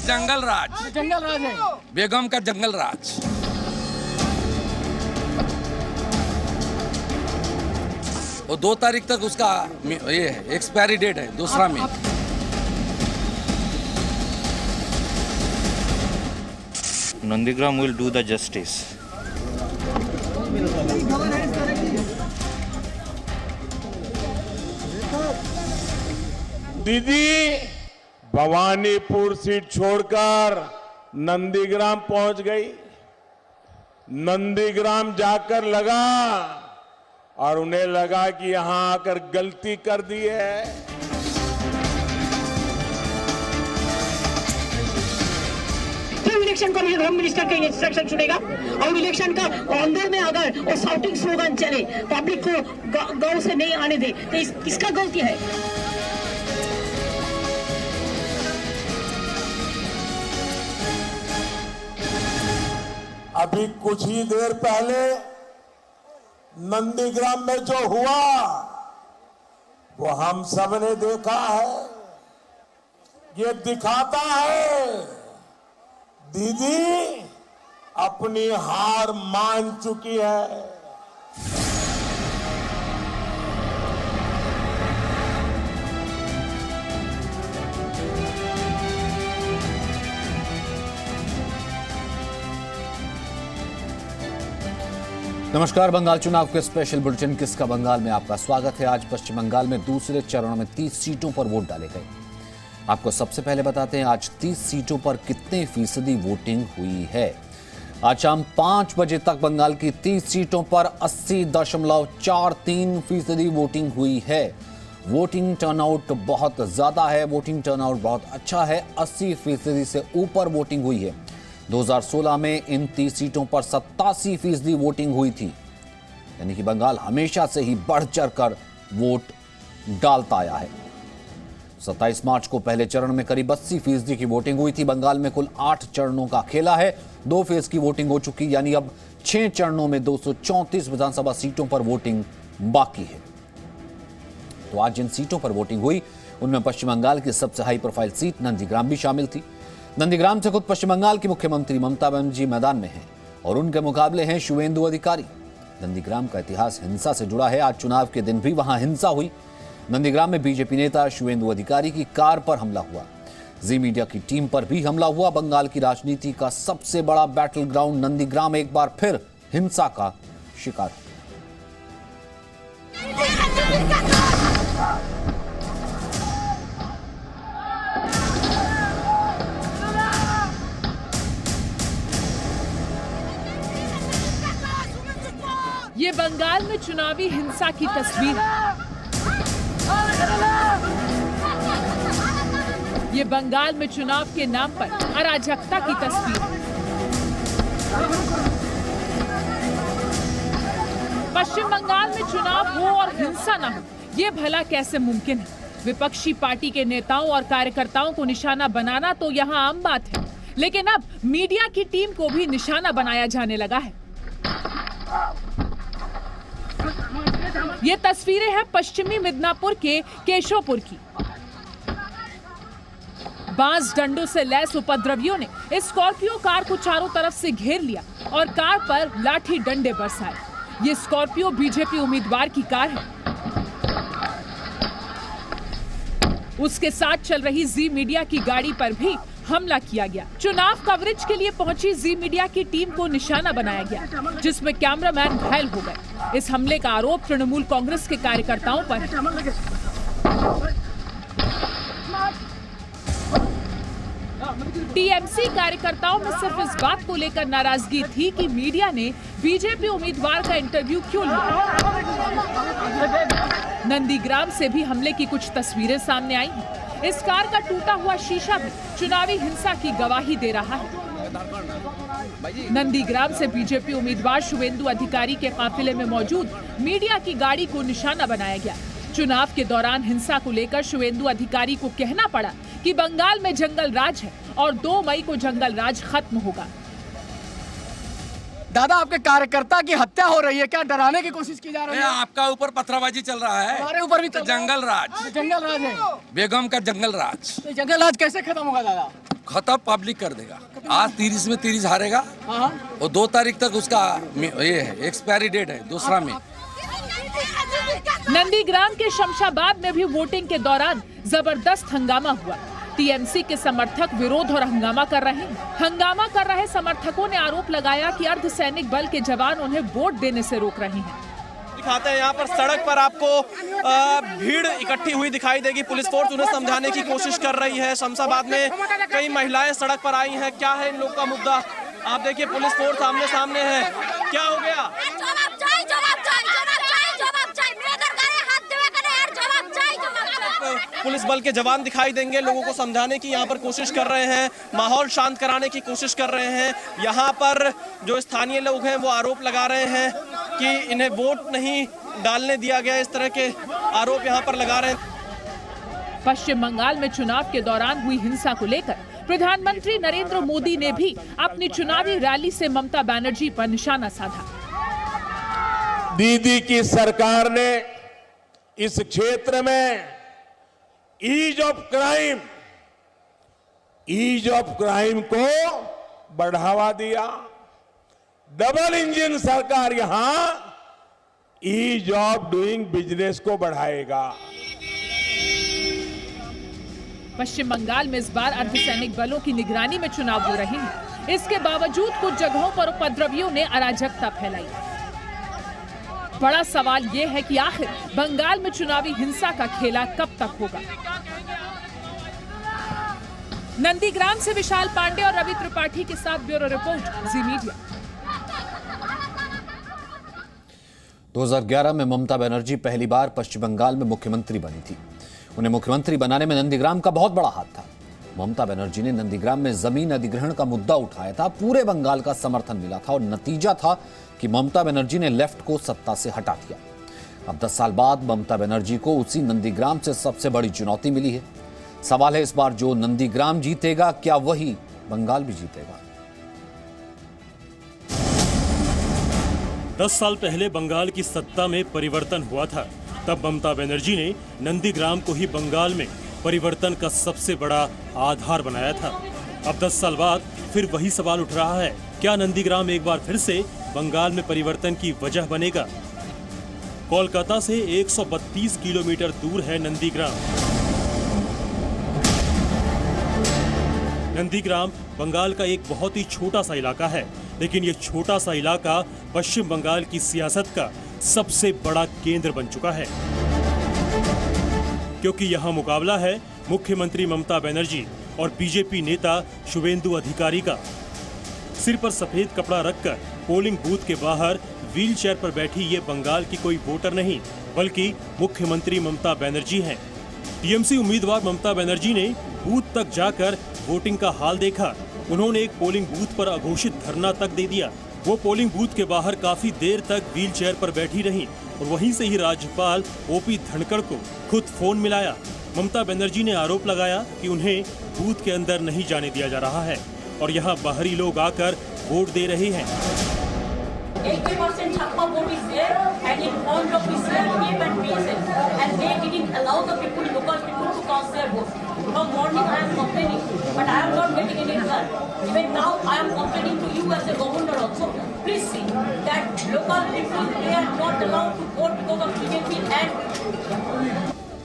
जंगल राज। जंगल राज है बेगम का जंगल राज। वो 2 तारीख तक उसका ये है एक्सपायरी डेट है, दूसरा में। Nandigram will do the justice. दीदी भवानीपुर सीट छोड़कर नंदीग्राम पहुंच गई। नंदीग्राम जाकर लगा और उन्हें लगा कि यहां आकर गलती कर दी है। इलेक्शन को होम मिनिस्टर का इंस्ट्रक्शन सुनेगा और इलेक्शन का अंदर में अगर वो साउटिंग स्लोगन चले, पब्लिक को गांव से नहीं आने दे, तो किसका गलती है? अभी कुछ ही देर पहले नंदीग्राम में जो हुआ वो हम सब ने देखा है। ये दिखाता है दीदी अपनी हार मान चुकी है। नमस्कार, बंगाल चुनाव के स्पेशल बुलेटिन किसका बंगाल में आपका स्वागत है। आज पश्चिम बंगाल में दूसरे चरण में 30 सीटों पर वोट डाले गए। आपको सबसे पहले बताते हैं आज 30 सीटों पर कितने फीसदी वोटिंग हुई है। आज शाम 5 बजे तक बंगाल की 30 सीटों पर 80.43% वोटिंग हुई है। वोटिंग टर्नआउट बहुत ज्यादा है, वोटिंग टर्नआउट बहुत अच्छा है। 80% से ऊपर वोटिंग हुई है। 2016 में इन 30 सीटों पर 87% वोटिंग हुई थी। यानी कि बंगाल हमेशा से ही बढ़ चढ़ कर वोट डालता आया है। 27 मार्च को पहले चरण में करीब 80% की वोटिंग हुई थी। बंगाल में कुल 8 चरणों का खेला है। 2 फेज की वोटिंग हो चुकी, यानी अब 6 चरणों में 234 विधानसभा सीटों पर वोटिंग बाकी है। तो आज जिन सीटों पर वोटिंग हुई उनमें पश्चिम बंगाल की सबसे हाई प्रोफाइल सीट नंदीग्राम भी शामिल थी। नंदीग्राम से खुद पश्चिम बंगाल की मुख्यमंत्री ममता बनर्जी मैदान में हैं और उनके मुकाबले हैं शुवेंदु अधिकारी। नंदीग्राम का इतिहास हिंसा से जुड़ा है। आज चुनाव के दिन भी वहां हिंसा हुई। नंदीग्राम में बीजेपी नेता शुवेंदु अधिकारी की कार पर हमला हुआ। जी मीडिया की टीम पर भी हमला हुआ। बंगाल की राजनीति का सबसे बड़ा बैटल ग्राउंड नंदीग्राम एक बार फिर हिंसा का शिकार हुआ। ये बंगाल में चुनावी हिंसा की तस्वीर है। ये बंगाल में चुनाव के नाम पर अराजकता की तस्वीर है। पश्चिम बंगाल में चुनाव हो और हिंसा ना हो, ये भला कैसे मुमकिन है? विपक्षी पार्टी के नेताओं और कार्यकर्ताओं को निशाना बनाना तो यहाँ आम बात है, लेकिन अब मीडिया की टीम को भी निशाना बनाया जाने लगा है। ये तस्वीरें हैं पश्चिमी मिदनापुर के केशवपुर की। बांस डंडों से लैस उपद्रवियों ने इस स्कॉर्पियो कार को चारों तरफ से घेर लिया और कार पर लाठी डंडे बरसाए। ये स्कॉर्पियो बीजेपी उम्मीदवार की कार है। उसके साथ चल रही जी मीडिया की गाड़ी पर भी हमला किया गया। चुनाव कवरेज के लिए पहुंची जी मीडिया की टीम को निशाना बनाया गया, जिसमें कैमरामैन घायल हो गए। इस हमले का आरोप तृणमूल कांग्रेस के कार्यकर्ताओं पर है। टीएमसी कार्यकर्ताओं में सिर्फ इस बात को लेकर नाराजगी थी कि मीडिया ने बीजेपी उम्मीदवार का इंटरव्यू क्यों लिया। नंदीग्राम से भी हमले की कुछ तस्वीरें सामने आई हैं। इस कार का टूटा हुआ शीशा भी चुनावी हिंसा की गवाही दे रहा है। नंदीग्राम से बीजेपी उम्मीदवार शुवेंदु अधिकारी के काफिले में मौजूद मीडिया की गाड़ी को निशाना बनाया गया। चुनाव के दौरान हिंसा को लेकर शुवेंदु अधिकारी को कहना पड़ा कि बंगाल में जंगल राज है और 2 मई को जंगल राज खत्म होगा। दादा, आपके कार्यकर्ता की हत्या हो रही है, क्या डराने की कोशिश की जा रही है? आपका ऊपर पथराबाजी चल रहा है। हमारे ऊपर भी जंगल राज। जंगल राज है। बेगम का जंगल राज। तो जंगल राज कैसे खत्म होगा दादा? खत्म पब्लिक कर देगा। आज 30 में 30 हारेगा हाँ और 2 तारीख तक उसका ये है एक्सपायरी डेट है, दूसरा में। नंदीग्राम के शमशाबाद में भी वोटिंग के दौरान जबरदस्त हंगामा हुआ। टीएमसी के समर्थक विरोध और हंगामा कर रहे हैं। हंगामा कर रहे समर्थकों ने आरोप लगाया कि अर्धसैनिक बल के जवान उन्हें वोट देने से रोक रहे हैं। दिखाते हैं यहाँ पर सड़क पर आपको भीड़ इकट्ठी हुई दिखाई देगी। पुलिस फोर्स उन्हें समझाने की कोशिश कर रही है। शमशाबाद में कई महिलाएं सड़क पर आई हैं। क्या है इन लोग का मुद्दा? आप देखिए पुलिस फोर्स आमने सामने है। क्या हो गया? पुलिस बल के जवान दिखाई देंगे, लोगों को समझाने की यहाँ पर कोशिश कर रहे हैं, माहौल शांत कराने की कोशिश कर रहे हैं। यहाँ पर जो स्थानीय लोग हैं वो आरोप लगा रहे हैं कि इन्हें वोट नहीं डालने दिया गया, इस तरह के आरोप यहाँ पर लगा रहे हैं। पश्चिम बंगाल में चुनाव के दौरान हुई हिंसा को लेकर प्रधानमंत्री नरेंद्र मोदी ने भी अपनी चुनावी रैली से ममता बनर्जी पर निशाना साधा। दीदी की सरकार ने इस क्षेत्र में ईज ऑफ क्राइम को बढ़ावा दिया। डबल इंजन सरकार यहां ईज ऑफ डूइंग बिजनेस को बढ़ाएगा। पश्चिम बंगाल में इस बार अर्धसैनिक बलों की निगरानी में चुनाव हो रहे हैं। इसके बावजूद कुछ जगहों पर उपद्रवियों ने अराजकता फैलाई। बड़ा सवाल ये है कि आखिर बंगाल में चुनावी हिंसा का खेला कब तक होगा। नंदीग्राम से विशाल पांडे और रवि त्रिपाठी के साथ ब्यूरो रिपोर्ट, जी मीडिया। 2011 में ममता बनर्जी पहली बार पश्चिम बंगाल में मुख्यमंत्री बनी थी। उन्हें मुख्यमंत्री बनाने में नंदीग्राम का बहुत बड़ा हाथ था। ममता बनर्जी ने नंदीग्राम में जमीन अधिग्रहण का मुद्दा उठाया था। पूरे बंगाल का समर्थन मिला था और नतीजा था कि ममता बनर्जी ने लेफ्ट को सत्ता से हटा दिया। अब 10 साल बाद ममता बनर्जी को उसी नंदीग्राम से सबसे बड़ी चुनौती मिली है। सवाल है इस बार जो नंदीग्राम जीतेगा क्या वही बंगाल भी जीतेगा? 10 साल पहले बंगाल की सत्ता में परिवर्तन हुआ था। तब ममता बनर्जी ने नंदीग्राम को ही बंगाल में परिवर्तन का सबसे बड़ा आधार बनाया था। अब 10 साल बाद फिर वही सवाल उठ रहा है, क्या नंदीग्राम एक बार फिर से बंगाल में परिवर्तन की वजह बनेगा? कोलकाता से 132 किलोमीटर दूर है नंदीग्राम। नंदीग्राम बंगाल का एक बहुत ही छोटा सा इलाका है, लेकिन ये छोटा सा इलाका पश्चिम बंगाल की सियासत का सबसे बड़ा केंद्र बन चुका है, क्योंकि यहाँ मुकाबला है मुख्यमंत्री ममता बनर्जी और बीजेपी नेता शुवेंदु अधिकारी का। सिर पर सफेद कपड़ा रखकर पोलिंग बूथ के बाहर व्हील चेयर पर बैठी ये बंगाल की कोई वोटर नहीं, बल्कि मुख्यमंत्री ममता बनर्जी हैं। टीएमसी उम्मीदवार ममता बनर्जी ने बूथ तक जाकर वोटिंग का हाल देखा। उन्होंने एक पोलिंग बूथ पर अघोषित धरना तक दे दिया। वो पोलिंग बूथ के बाहर काफी देर तक व्हील चेयर पर बैठी रहीं और वहीं से ही राज्यपाल ओपी धनखड़ को खुद फोन मिलाया। ममता बनर्जी ने आरोप लगाया कि उन्हें बूथ के अंदर नहीं जाने दिया जा रहा है और यहाँ बाहरी लोग आकर वोट दे रहे हैं। 80% Chakma vote is there and in front of is CPM and PSF and they didn't allow the people, local people to cast their vote. From morning I am complaining, but I am not getting any result. Even now I am complaining to you as a governor also. Please see that local people, they are not allowed to vote because of BJP and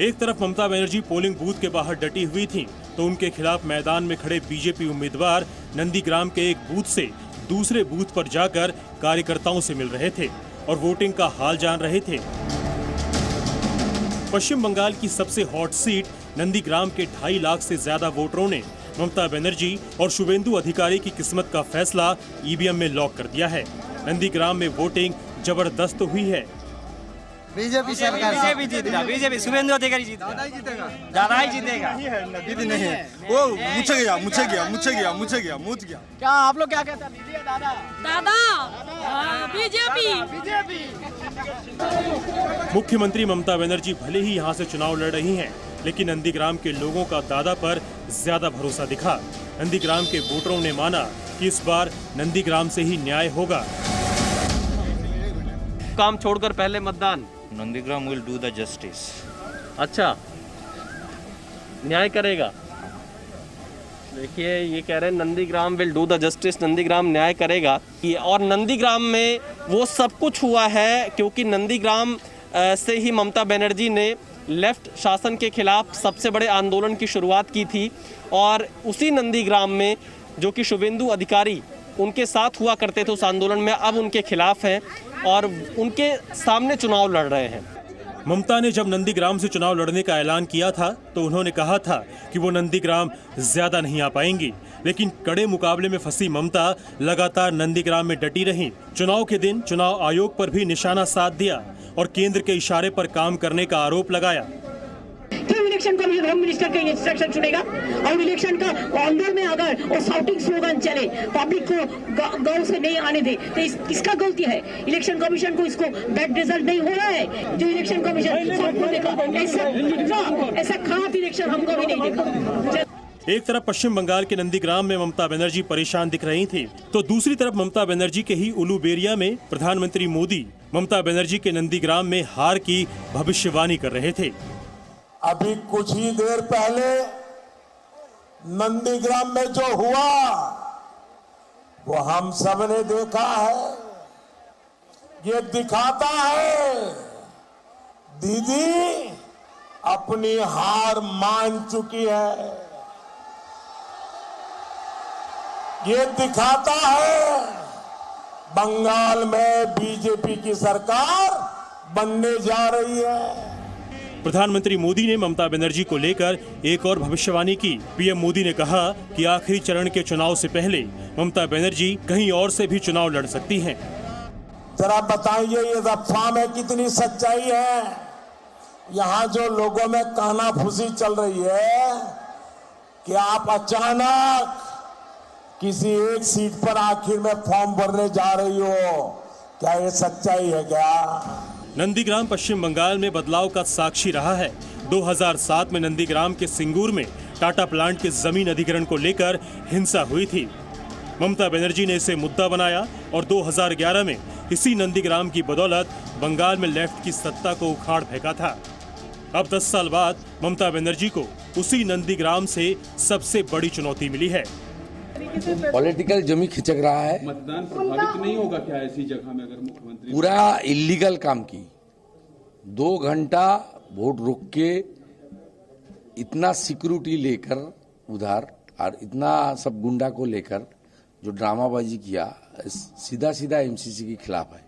एक तरफ Mamata Banerjee polling booth के बाहर डटी हुई थी, तो उनके खिलाफ मैदान में खड़े बीजेपी उम्मीदवार नंदीग्राम के एक बूथ से दूसरे बूथ पर जाकर कार्यकर्ताओं से मिल रहे थे और वोटिंग का हाल जान रहे थे। पश्चिम बंगाल की सबसे हॉट सीट नंदीग्राम के 2.5 लाख से ज्यादा वोटरों ने ममता बनर्जी और शुवेंदु अधिकारी की किस्मत का फैसला ईवीएम में लॉक कर दिया है। नंदीग्राम में वोटिंग जबरदस्त हुई है। बीजेपी सरकार, बीजेपी जीतेगा, बीजेपी शुवेंदु अधिकारी जीतेगा, ज्यादा ही जीतेगा। दीदी नहीं है, वो मुझे गया। क्या आप लोग क्या कहते हैं? दीदी दादा? दादा बीजेपी। मुख्यमंत्री ममता बनर्जी भले ही यहाँ से चुनाव लड़ रही हैं, लेकिन नंदीग्राम के लोगों का दादा पर ज्यादा भरोसा दिखा। नंदीग्राम के वोटरों ने माना कि इस बार नंदीग्राम से ही न्याय होगा। काम छोड़कर पहले मतदान। Nandigram will do the justice. अच्छा, न्याय करेगा। देखिए ये कह रहे हैं Nandigram will do the justice, Nandigram न्याय करेगा। और नंदीग्राम में वो सब कुछ हुआ है क्योंकि नंदीग्राम से ही ममता बनर्जी ने लेफ्ट शासन के खिलाफ सबसे बड़े आंदोलन की शुरुआत की थी और उसी नंदीग्राम में जो कि शुभेंदु अधिकारी उनके साथ हुआ करते थे उस आंदोलन में, अब उनके खिलाफ हैं और उनके सामने चुनाव लड़ रहे हैं। ममता ने जब नंदीग्राम से चुनाव लड़ने का ऐलान किया था तो उन्होंने कहा था कि वो नंदीग्राम ज्यादा नहीं आ पाएंगी, लेकिन कड़े मुकाबले में फंसी ममता लगातार नंदीग्राम में डटी रहीं। चुनाव के दिन चुनाव आयोग पर भी निशाना साध दिया और केंद्र के इशारे पर काम करने का आरोप लगाया। क्यों इलेक्शन कमीशन होम मिनिस्टर के इंस्ट्रक्शन सुनेगा और इलेक्शन का अंदर में अगर वो शाउटिंग स्लोगन चले, पब्लिक को गांव से नहीं आने दे, तो किसका गलती है? इलेक्शन कमीशन को इसको बैड रिजल्ट नहीं हो रहा है जो इलेक्शन कमीशन सबको देखा, ऐसा खराब इलेक्शन हमको भी नहीं देखा। एक तरफ पश्चिम बंगाल के नंदीग्राम में ममता बनर्जी परेशान दिख रही थी, तो दूसरी तरफ ममता बनर्जी के ही उलूबेरिया में प्रधानमंत्री मोदी ममता बनर्जी के नंदीग्राम में हार की भविष्यवाणी कर रहे थे। अभी कुछ ही देर पहले नंदीग्राम में जो हुआ वो हम सब ने देखा है। ये दिखाता है दीदी अपनी हार मान चुकी है। ये दिखाता है बंगाल में बीजेपी की सरकार बनने जा रही है। प्रधानमंत्री मोदी ने ममता बनर्जी को लेकर एक और भविष्यवाणी की। पीएम मोदी ने कहा कि आखिरी चरण के चुनाव से पहले ममता बनर्जी कहीं और से भी चुनाव लड़ सकती हैं। जरा बताइए ये अफवाह में कितनी सच्चाई है? यहाँ जो लोगों में कानाफूसी चल रही है कि आप अचानक किसी एक सीट पर आखिर में फॉर्म भरने जा रही हो, क्या ये सच्चाई है क्या? नंदीग्राम पश्चिम बंगाल में बदलाव का साक्षी रहा है। 2007 में नंदीग्राम के सिंगूर में टाटा प्लांट के जमीन अधिग्रहण को लेकर हिंसा हुई थी। ममता बनर्जी ने इसे मुद्दा बनाया और 2011 में इसी नंदीग्राम की बदौलत बंगाल में लेफ्ट की सत्ता को उखाड़ फेंका था। अब 10 साल बाद ममता बनर्जी को उसी नंदीग्राम से सबसे बड़ी चुनौती मिली है। पॉलिटिकल जमी खिचक रहा है। मतदान प्रभावित नहीं होगा क्या ऐसी जगह में अगर मुख्यमंत्री पूरा इलीगल काम की 2 घंटा वोट रुक के इतना सिक्योरिटी लेकर उधर और इतना सब गुंडा को लेकर जो ड्रामाबाजी किया सीधा सीधा एमसीसी के खिलाफ है।